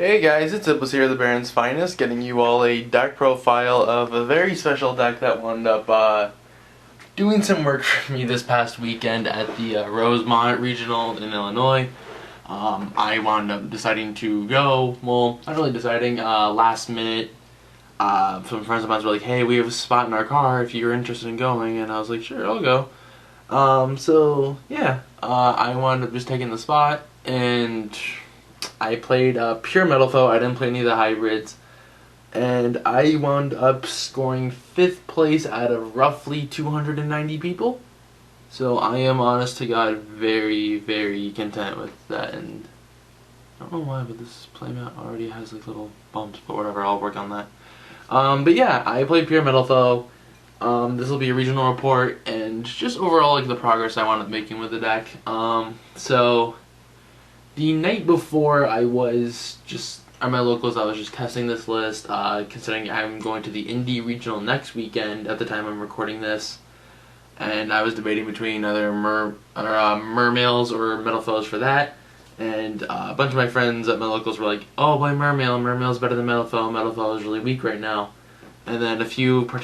Hey guys, it's Evilswarm here, the Baron's Finest, getting you all a deck profile of a very special deck that wound up doing some work for me this past weekend at the Rosemont Regional in Illinois. I wound up deciding to go, well, not really deciding, last minute. Some friends of mine were like, hey, we have a spot in our car if you're interested in going, and I was like, sure, I'll go. I wound up just taking the spot, and I played pure Metalfoes. I didn't play any of the hybrids, and I wound up scoring 5th place out of roughly 290 people. So I am, honest to God, very, very content with that. And I don't know why, but this playmat already has like little bumps, but whatever, I'll work on that. But yeah, I played pure Metalfoes. This will be a regional report and just overall like the progress I wound up making with the deck. So the night before, I was just at my locals. I was just testing this list, considering I'm going to the Indy Regional next weekend at the time I'm recording this, and I was debating between either Mermails or Metalfoes for that. And a bunch of my friends at my locals were like, "Oh, play Mermail. Mermail's better than Metalfoes. Metalfoes is really weak right now." And then a few few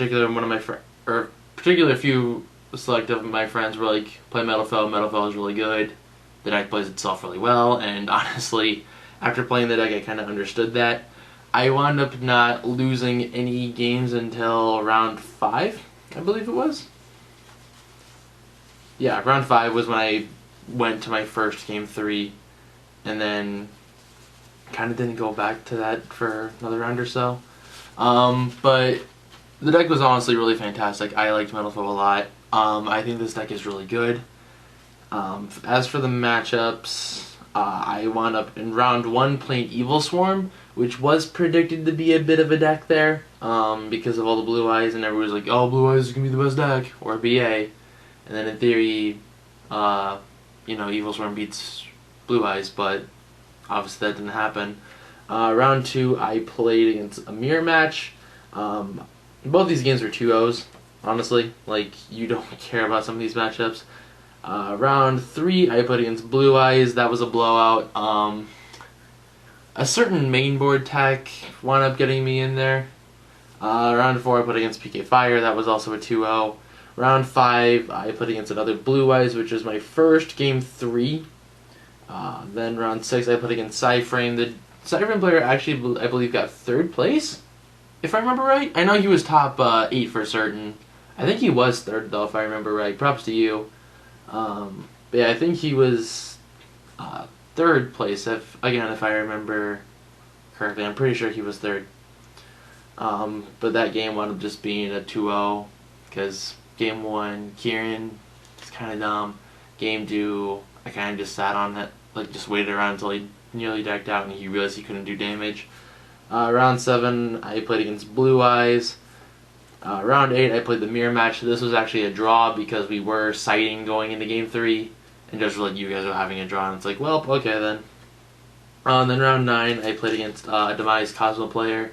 selective of my friends were like, "Play Metalfoes. Metalfoes is really good. The deck plays itself really well." And honestly, after playing the deck, I kind of understood that. I wound up not losing any games until round 5, I believe it was. Yeah, round 5 was when I went to my first game 3, and then kind of didn't go back to that for another round or so. But the deck was honestly really fantastic. I liked Metalfoes a lot. I think this deck is really good. As for the matchups, I wound up in round 1 playing Evilswarm, which was predicted to be a bit of a deck there, because of all the blue eyes, and everybody was like, "Oh, blue eyes is gonna be the best deck," or BA. And then in theory, Evilswarm beats blue eyes, but obviously that didn't happen. Round 2, I played against a mirror match. Both these games were 2-0s, honestly. Like, you don't care about some of these matchups. Round 3, I played against Blue Eyes. That was a blowout. A certain mainboard tech wound up getting me in there. Round 4, I played against PK Fire. That was also a 2-0. Round 5, I played against another Blue Eyes, which was my first game 3. Then round 6, I played against PSY-Frame. The PSY-Frame player actually, I believe, got 3rd place, if I remember right. I know he was top 8 for certain. I think he was 3rd, though, if I remember right. Props to you. But yeah, I think he was 3rd place, if I remember correctly. I'm pretty sure he was 3rd. But that game wound up just being a 2-0, because game 1, Kieran was kind of dumb. Game 2, I kind of just sat on it, like just waited around until he nearly decked out and he realized he couldn't do damage. Round 7, I played against Blue Eyes. Round 8, I played the mirror match. This was actually a draw because we were sighting going into game 3, and just like you guys were having a draw, and it's like, well, okay then. And then round 9, I played against a Demise Kozmo player.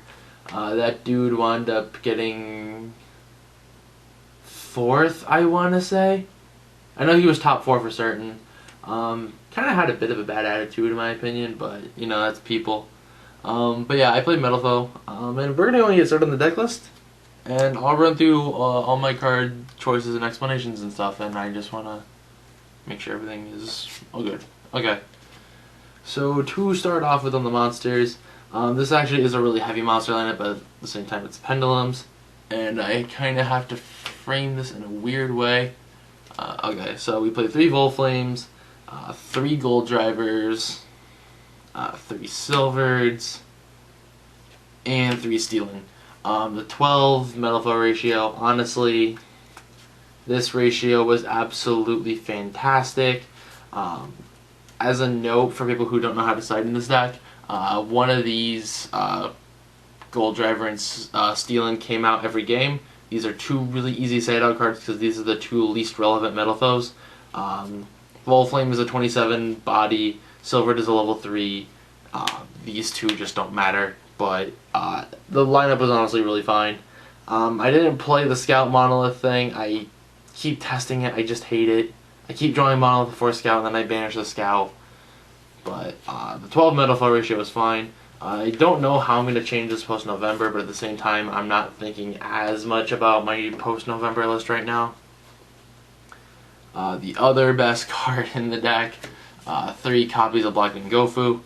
That dude wound up getting 4th, I want to say. I know he was top 4 for certain. Kind of had a bit of a bad attitude in my opinion, but you know, that's people. But yeah, I played Metalfoes, and we're going to get started on the deck list. And I'll run through all my card choices and explanations and stuff, and I just want to make sure everything is all good. Okay. So to start off with on the monsters, this actually is a really heavy monster lineup, but at the same time it's pendulums, and I kind of have to frame this in a weird way. Okay, so we play 3 Volflames, 3 Gold Drivers, 3 Silvereds, and 3 Stealing. The 12 Metalfoes ratio, honestly, this ratio was absolutely fantastic. As a note for people who don't know how to side in this deck, one of these Gold Driver and Stealing came out every game. These are 2 really easy side-out cards because these are the 2 least relevant Metalfoes. Volflame is a 27 body, Silvered is a level 3. These 2 just don't matter. But the lineup was honestly really fine. I didn't play the Scout Monolith thing. I keep testing it. I just hate it. I keep drawing Monolith before Scout, and then I banish the Scout. But the 12 Metalfoes ratio was fine. I don't know how I'm going to change this post-November, but at the same time, I'm not thinking as much about my post-November list right now. The other best card in the deck, 3 copies of Black and Gofu.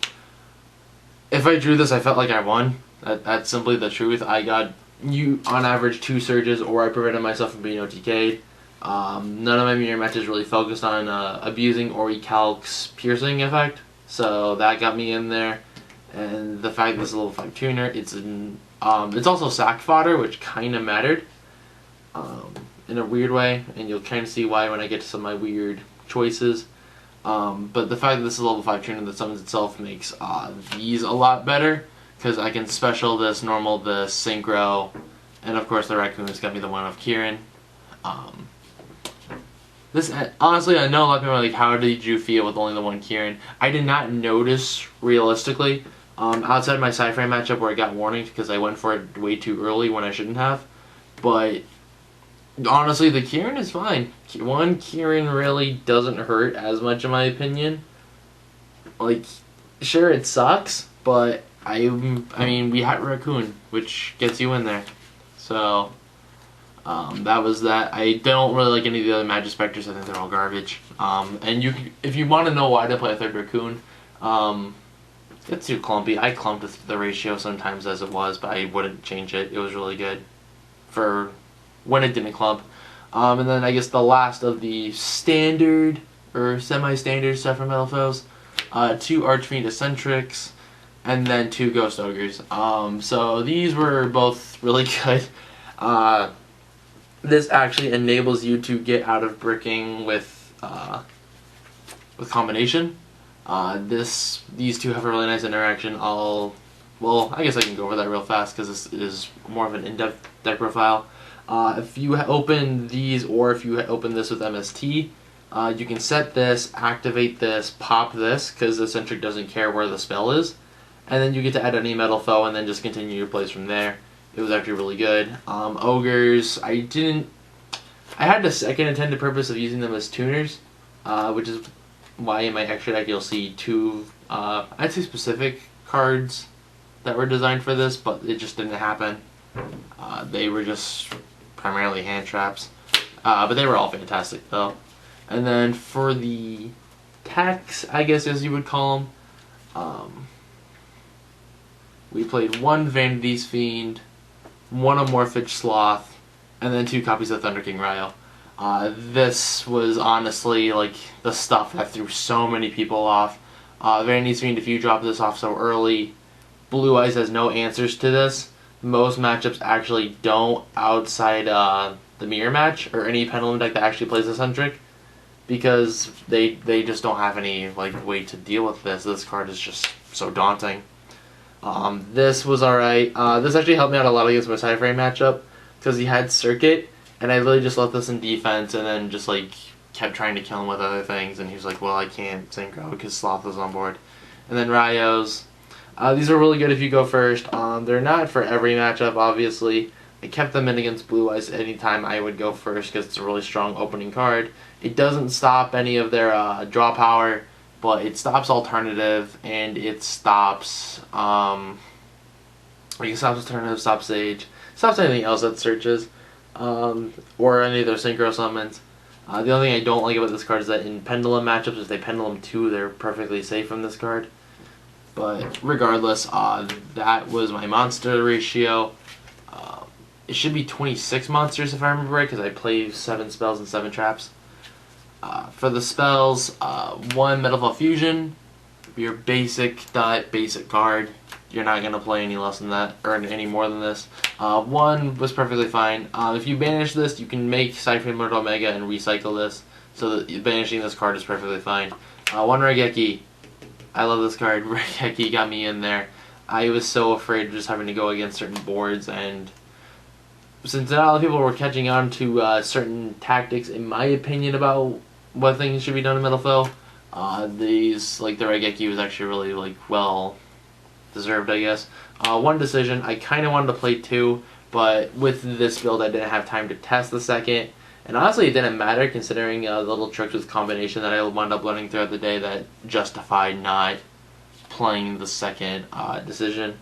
If I drew this, I felt like I won. That's simply the truth. I got, on average, 2 surges, or I prevented myself from being OTK'd. None of my mirror matches really focused on abusing Ori Calc's piercing effect, so that got me in there. And the fact that this is a level 5 tuner, it's also sack fodder, which kind of mattered in a weird way, and you'll kind of see why when I get to some of my weird choices. But the fact that this is a level 5 tuner that summons itself makes these a lot better, because I can special this, normal this, synchro, and of course the raccoon has got me the one of Kieran. This, honestly, I know a lot of people are like, how did you feel with only the one Kieran? I did not notice, realistically, outside my PSY-Frame matchup where I got warnings because I went for it way too early when I shouldn't have. But honestly, the Kieran is fine. One Kieran really doesn't hurt as much in my opinion. Like, sure it sucks, but I mean, we had Raccoon, which gets you in there. So, that was that. I don't really like any of the other Magic Spectres. I think they're all garbage. And if you want to know why to play a 3rd Raccoon, it's too clumpy. I clumped the ratio sometimes as it was, but I wouldn't change it. It was really good for when it didn't clump. And then I guess the last of the standard or semi-standard stuff from Metalfoes, 2 Archfiend Eccentrics, and then 2 Ghost Ogres. So these were both really good. This actually enables you to get out of bricking with combination. These two have a really nice interaction. Well, I guess I can go over that real fast because this is more of an in-depth deck profile. If you open these, or if you open this with MST, you can set this, activate this, pop this, because Eccentric doesn't care where the spell is, and then you get to add any metal foe and then just continue your plays from there. It was actually really good. Ogres, I had the second intended purpose of using them as tuners, which is why in my extra deck you'll see 2, I'd say specific cards that were designed for this, but it just didn't happen. They were just primarily hand traps, but they were all fantastic though. And then for the techs, I guess as you would call them, we played 1 Vanity's Fiend, 1 Amorphage Sloth, and then 2 copies of Thunder King Ryo. This was honestly like the stuff that threw so many people off. Vanity's Fiend, if you drop this off so early, Blue Eyes has no answers to this. Most matchups actually don't outside the mirror match or any pendulum deck that actually plays Eccentric, because they just don't have any like way to deal with this. This card is just so daunting. This was alright. This actually helped me out a lot against my PSY-Frame matchup because he had Circuit, and I literally just left this in defense and then just like kept trying to kill him with other things, and he was like, well, I can't synchro because Sloth was on board. And then Ryos. These are really good if you go first. They're not for every matchup, obviously. I kept them in against Blue Eyes anytime I would go first because it's a really strong opening card. It doesn't stop any of their draw power, but it stops alternative, and it stops alternative, stops Sage, stops anything else that searches, or any of their synchro summons. The only thing I don't like about this card is that in pendulum matchups, if they pendulum 2, they're perfectly safe from this card. But regardless, that was my monster ratio. It should be 26 monsters if I remember right, because I play 7 spells and 7 traps. For the spells, 1 Metalfoes Fusion, your basic card. You're not going to play any less than that, or any more than this. 1 was perfectly fine. If you banish this, you can make PSY-Frame Lord Omega and recycle this, so that banishing this card is perfectly fine. 1 Regeki. I love this card. Regeki got me in there. I was so afraid of just having to go against certain boards, and since not a lot of people were catching on to certain tactics, in my opinion, about what things should be done in Metalfoes, these, like the Regeki, was actually really well deserved, I guess. 1 decision. I kind of wanted to play 2, but with this build I didn't have time to test the second. And honestly, it didn't matter considering the little tricks with combination that I wound up learning throughout the day that justified not playing the second decision.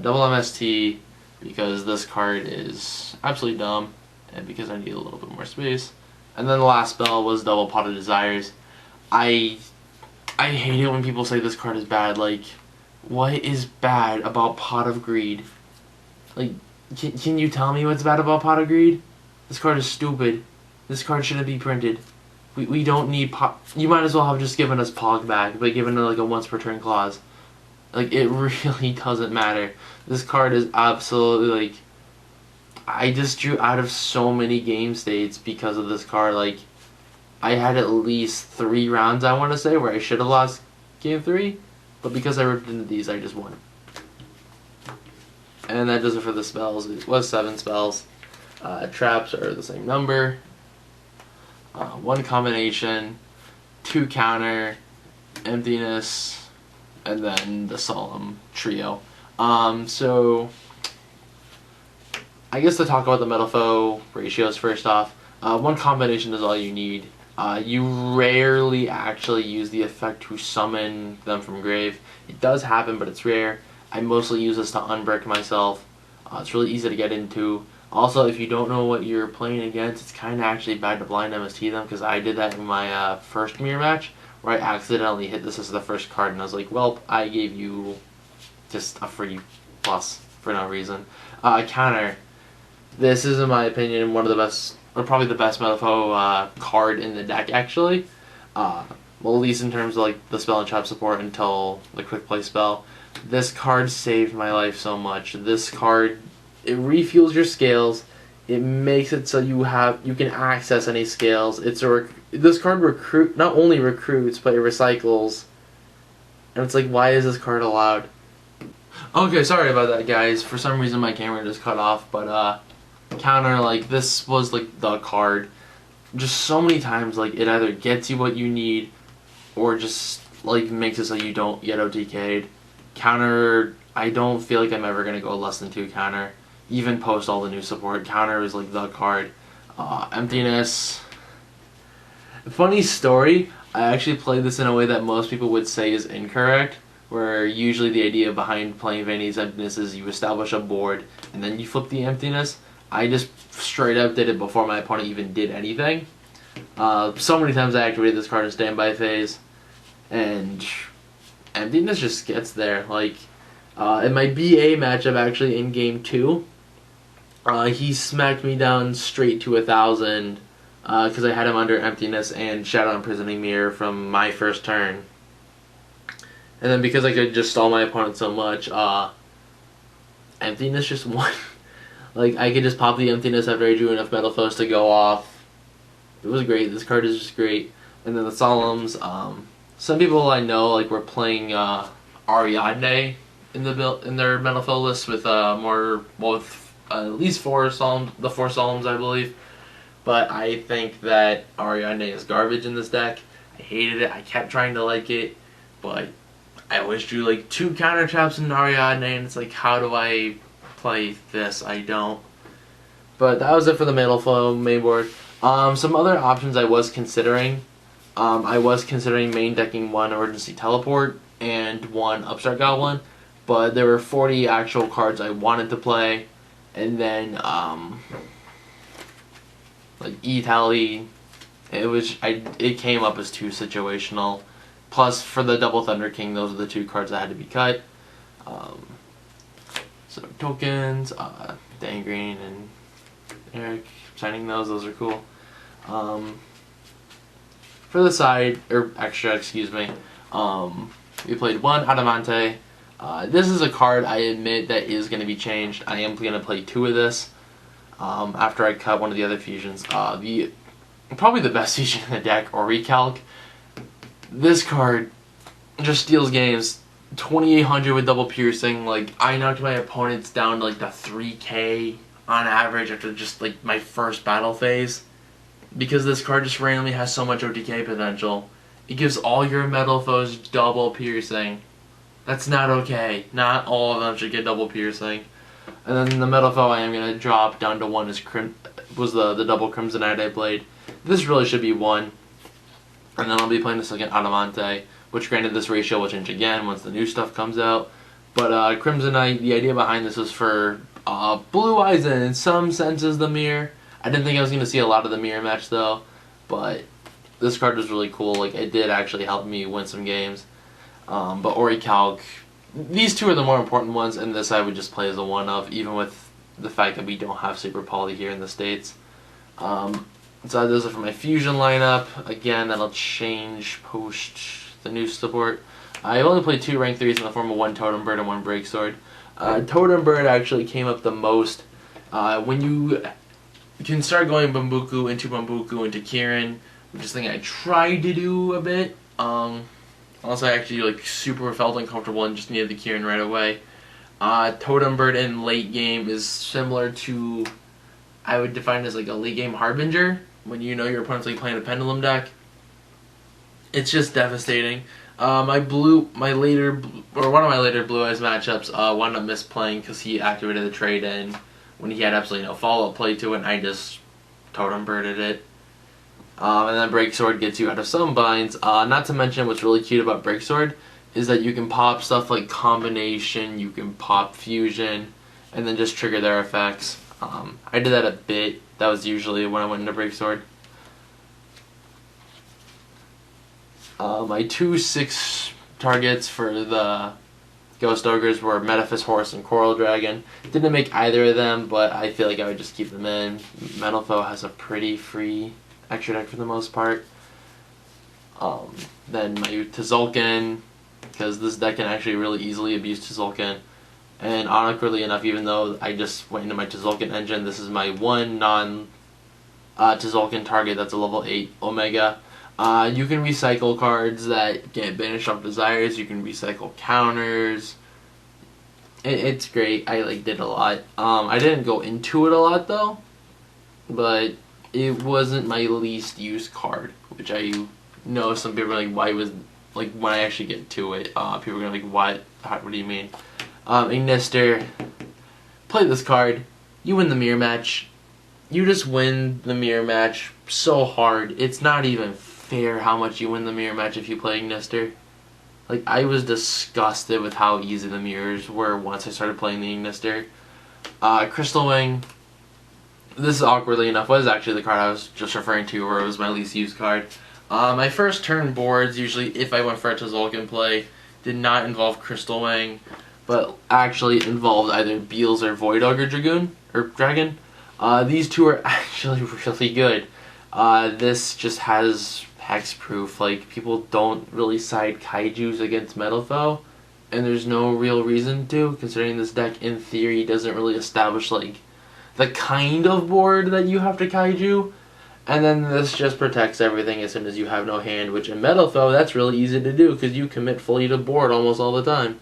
Double MST, because this card is absolutely dumb, and because I need a little bit more space. And then the last spell was double Pot of Desires. I hate it when people say this card is bad. Like, what is bad about Pot of Greed? Like, can you tell me what's bad about Pot of Greed? This card is stupid. This card shouldn't be printed. We don't need Pot. You might as well have just given us Pog back, but given like a once per turn clause. Like, it really doesn't matter. This card is absolutely, like, I just drew out of so many game states because of this card. Like, I had at least 3 rounds, I want to say, where I should have lost game 3, but because I ripped into these, I just won. And that does it for the spells. It was 7 spells. Traps are the same number. 1 combination, 2 counter, emptiness, and then the solemn trio. So I guess to talk about the Metalfoes ratios first off, 1 combination is all you need. You rarely actually use the effect to summon them from grave. It does happen, but it's rare. I mostly use this to unbrick myself. It's really easy to get into. Also, if you don't know what you're playing against, it's kind of actually bad to blind MST them, because I did that in my first mirror match, where I accidentally hit this as the first card, and I was like, well, I gave you just a free plus for no reason. Counter. This is, in my opinion, one of the best, or probably the best Metalfoes card in the deck, actually. Well, at least in terms of like the spell and trap support until the quick play spell. This card saved my life so much. This card, it refuels your scales. It makes it so you can access any scales. This card not only recruits, but it recycles. And it's like, why is this card allowed? Okay, sorry about that, guys. For some reason my camera just cut off, but counter, like, this was like the card. Just so many times, like, it either gets you what you need, or just like makes it so you don't get OTK'd. Counter, I don't feel like I'm ever gonna go less than 2 counter. Even post all the new support, counter is like the card. Emptiness. Funny story, I actually played this in a way that most people would say is incorrect, where usually the idea behind playing Vanny's Emptiness is you establish a board and then you flip the emptiness. I just straight up did it before my opponent even did anything. So many times I activated this card in standby phase, and emptiness just gets there. Like, in my BA matchup, actually in game 2, he smacked me down straight to 1,000 because I had him under emptiness and Shadow Imprisoning Mirror from my first turn. And then because I could just stall my opponent so much, emptiness just won. Like, I could just pop the emptiness after I drew enough Metalfoes to go off. It was great. This card is just great. And then the Solemns, some people I know, like, were playing Ariadne in their Metalfoes list with with at least 4 Solemns, the 4 Solemns, I believe. But I think that Ariadne is garbage in this deck. I hated it. I kept trying to like it, but I always drew like 2 counter traps in Ariadne, and it's like, how do I play this? I don't. But that was it for the Metalfoes main board. Some other options I was considering. I was considering main decking 1 Emergency Teleport and 1 Upstart Goblin, but there were 40 actual cards I wanted to play, and then like E-Tally, it came up as too situational. Plus, for the Double Thunder King, those are the 2 cards that had to be cut. So tokens, Dan Green and Eric signing those are cool. For the side, or extra, excuse me, we played 1 Adamante. This is a card I admit that is going to be changed. I am going to play 2 of this after I cut one of the other fusions. Probably the best fusion in the deck, or Recalc. This card just steals games. 2,800 with double piercing. Like, I knocked my opponents down to like the 3k on average after just like my first battle phase, because this card just randomly has so much OTK potential. It gives all your Metalfoes double piercing. That's not okay. Not all of them should get double piercing. And then the Metalfoes I am gonna drop down to 1 was the double Crimsonite I played. This really should be 1. And then I'll be playing the second Adamante which granted this ratio will change again once the new stuff comes out. But Crimson Knight, the idea behind this was for Blue Eyes and in some senses the mirror. I didn't think I was going to see a lot of the mirror match though, but this card was really cool. Like, it did actually help me win some games. But Orichalc, these two are the more important ones, and this I would just play as a one-of, even with the fact that we don't have Super Poly here in the States. So those are for my Fusion lineup. Again, that'll change post the new support. I only played 2 rank 3s in the form of 1 Totem Bird and 1 Breaksword. Totem Bird actually came up the most. When you can start going Bambuku into Kirin, which is something I tried to do a bit. Unless I actually like super felt uncomfortable and just needed the Kirin right away. Totem Bird in late game is similar to, I would define it as like a late game Harbinger, when you know your opponent's like playing a Pendulum deck. It's just devastating. One of my later Blue Eyes matchups wound up misplaying because he activated the trade in when he had absolutely no follow-up play to it, and I just Totem Birded it. And then Breaksword gets you out of some binds. Not to mention what's really cute about Breaksword is that you can pop stuff like Combination, you can pop Fusion, and then just trigger their effects. I did that a bit. That was usually when I went into Breaksword. My 2/6 targets for the Ghost Ogres were Metalfoes, Horse, and Coral Dragon. Didn't make either of them, but I feel like I would just keep them in. Metalfoes has a pretty free extra deck for the most part. Then my Tzolk'in, because this deck can actually really easily abuse Tzolk'in. And awkwardly enough, even though I just went into my Tzolk'in engine, this is my one non-Tzolk'in target that's a level 8 Omega. You can recycle cards that get banished off desires. You can recycle counters. It's great. I did a lot. I didn't go into it a lot though, but it wasn't my least used card, which I know some people are like, why was, like, when I actually get to it, people are gonna be like, what do you mean? Ignister, play this card, you win the mirror match. You just win the mirror match so hard. It's not even fair how much you win the mirror match if you play Ignister. Like, I was disgusted with how easy the mirrors were once I started playing the Ignister. Crystal Wing, this is awkwardly enough was actually the card I was just referring to, where it was my least used card. My first turn boards, usually if I went for a Tzolk'in play, did not involve Crystal Wing, but actually involved either Beals or Void Ogre Dragon. These two are actually really good. This just has hexproof. Like, people don't really side kaijus against Metalfoes, and there's no real reason to, considering this deck in theory doesn't really establish like the kind of board that you have to kaiju. And then this just protects everything as soon as you have no hand, which in Metalfoes, that's really easy to do because you commit fully to board almost all the time.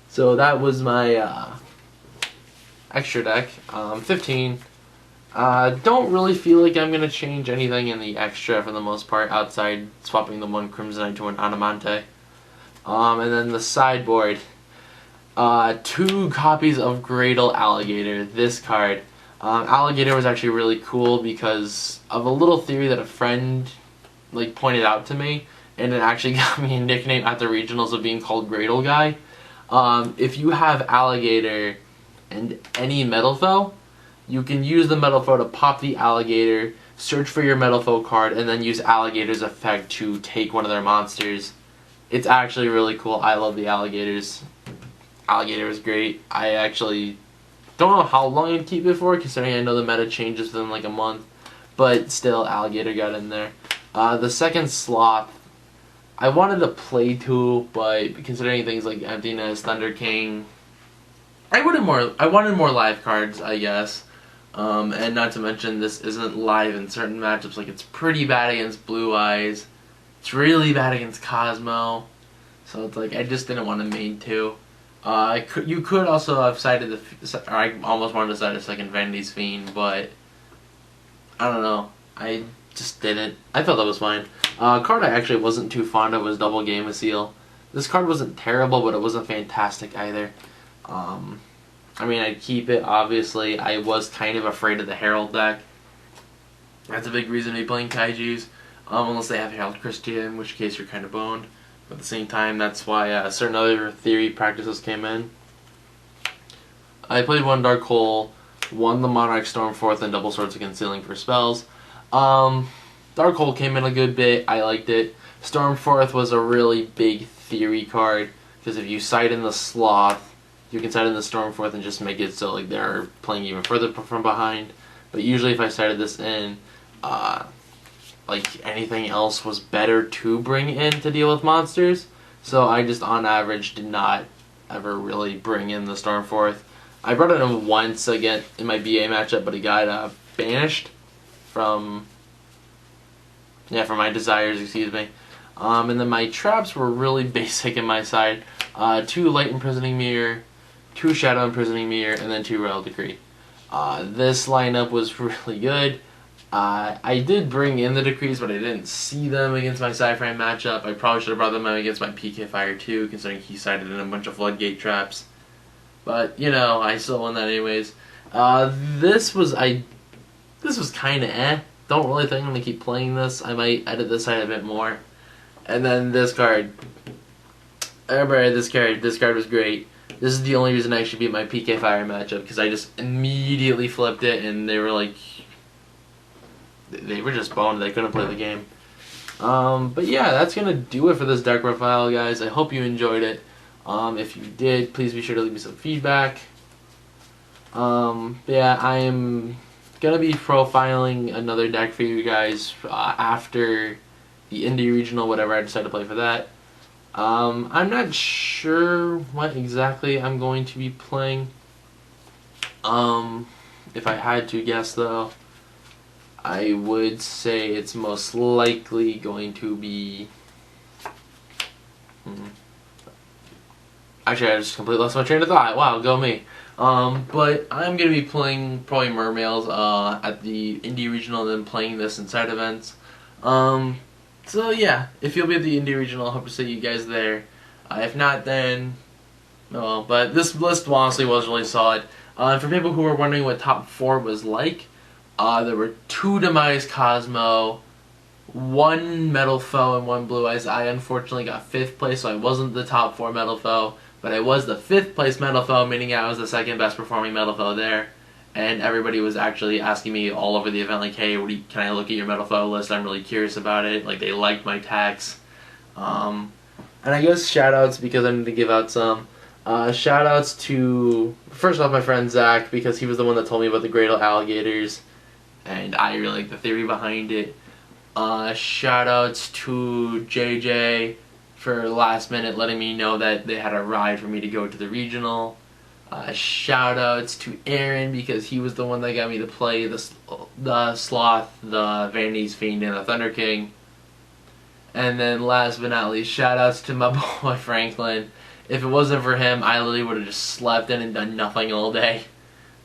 So that was my extra deck. 15. Don't really feel like I'm going to change anything in the extra for the most part, outside swapping the one Crimson Knight to an Adamante. And then the sideboard. 2 copies of Gradle Alligator. This card. Alligator was actually really cool because of a little theory that a friend pointed out to me, and it actually got me a nickname at the regionals of being called Gradle Guy. If you have Alligator and any Metalfoes, you can use the Metalfoes to pop the Alligator, search for your Metalfoes card, and then use Alligator's effect to take one of their monsters. It's actually really cool. I love the Alligators. Alligator is great. I actually don't know how long I'd keep it for, considering I know the meta changes within like a month, but still, Alligator got in there. The second Sloth, I wanted to play 2, but considering things like Emptiness, Thunder King, I wanted more live cards, I guess. And not to mention, this isn't live in certain matchups. Like, it's pretty bad against Blue Eyes. It's really bad against Kozmo. So it's like, I just didn't want to main 2. You could also have sided I almost wanted to side a second Vanity's Fiend, but I don't know. I just didn't. I thought that was fine. A card I actually wasn't too fond of was Double Game of Seal. This card wasn't terrible, but it wasn't fantastic either. I mean, I'd keep it, obviously. I was kind of afraid of the Herald deck. That's a big reason to be playing Kaijus. Unless they have Herald Christia, in which case you're kind of boned. At the same time, that's why certain other theory practices came in. I played one Dark Hole, one the Monarch Stormforth, and Double Swords of Concealing for spells. Dark Hole came in a good bit. I liked it. Stormforth was a really big theory card because if you side in the Sloth, you can side in the Stormforth and just make it so like they're playing even further from behind. But usually, if I sided this in, like anything else was better to bring in to deal with monsters. So I just, on average, did not ever really bring in the Stormforth. I brought it in once again in my BA matchup, but it got banished from my desires, excuse me. And then my traps were really basic in my side. 2 Light Imprisoning Mirror, 2 Shadow Imprisoning Mirror, and then 2 Royal Decree. This lineup was really good. I did bring in the Decrees, but I didn't see them against my PSY-Frame matchup. I probably should have brought them in against my PK Fire too, considering he sided in a bunch of Floodgate traps. But, you know, I still won that anyways. This was kind of eh. Don't really think I'm going to keep playing this. I might edit this side a bit more. And then this card. Everybody, this card was great. This is the only reason I should beat my PK Fire matchup, because I just immediately flipped it, and they were like... They were just boned. They couldn't play the game. But yeah, that's going to do it for this deck profile, guys. I hope you enjoyed it. If you did, please be sure to leave me some feedback. Yeah, I am going to be profiling another deck for you guys after the Indie Regional, whatever I decide to play for that. I'm not sure what exactly I'm going to be playing. If I had to guess, though, I would say it's most likely going to be... Actually, I just completely lost my train of thought. Wow, go me. But I'm going to be playing probably Mermails at the Indie Regional and then playing this in side events. So yeah, if you'll be at the Indie Regional, I hope to see you guys there. If not, then... Oh, but this list honestly was really solid. For people who were wondering what top 4 was like, there were 2 Demise Kozmo, 1 Metalfoes, and 1 Blue Eyes. I unfortunately got 5th place, so I wasn't the top 4 Metalfoes. But I was the 5th place Metalfoes, meaning I was the 2nd best performing Metalfoes there. And everybody was actually asking me all over the event, like, hey, can I look at your Metalfoes list? I'm really curious about it. Like, they liked my tags. And I guess shoutouts, because I need to give out some. Shoutouts to, first off, my friend Zach, because he was the one that told me about the Gradle Alligators. And I really like the theory behind it. Shoutouts to JJ for last minute letting me know that they had a ride for me to go to the regional. Shoutouts to Aaron, because he was the one that got me to play the Sloth, the Vanity's Fiend, and the Thunder King. And then last but not least, shoutouts to my boy Franklin. If it wasn't for him, I literally would have just slept in and done nothing all day.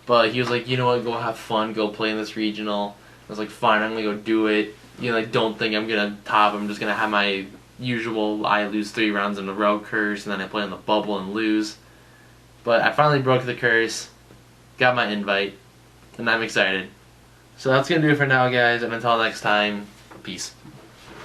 But he was like, you know what, go have fun, go play in this regional. I was like, fine, I'm going to go do it. You know, like, don't think I'm going to top. I'm just going to have my usual, I lose 3 rounds in a row curse, and then I play on the bubble and lose. But I finally broke the curse, got my invite, and I'm excited. So that's going to do it for now, guys, and until next time, peace.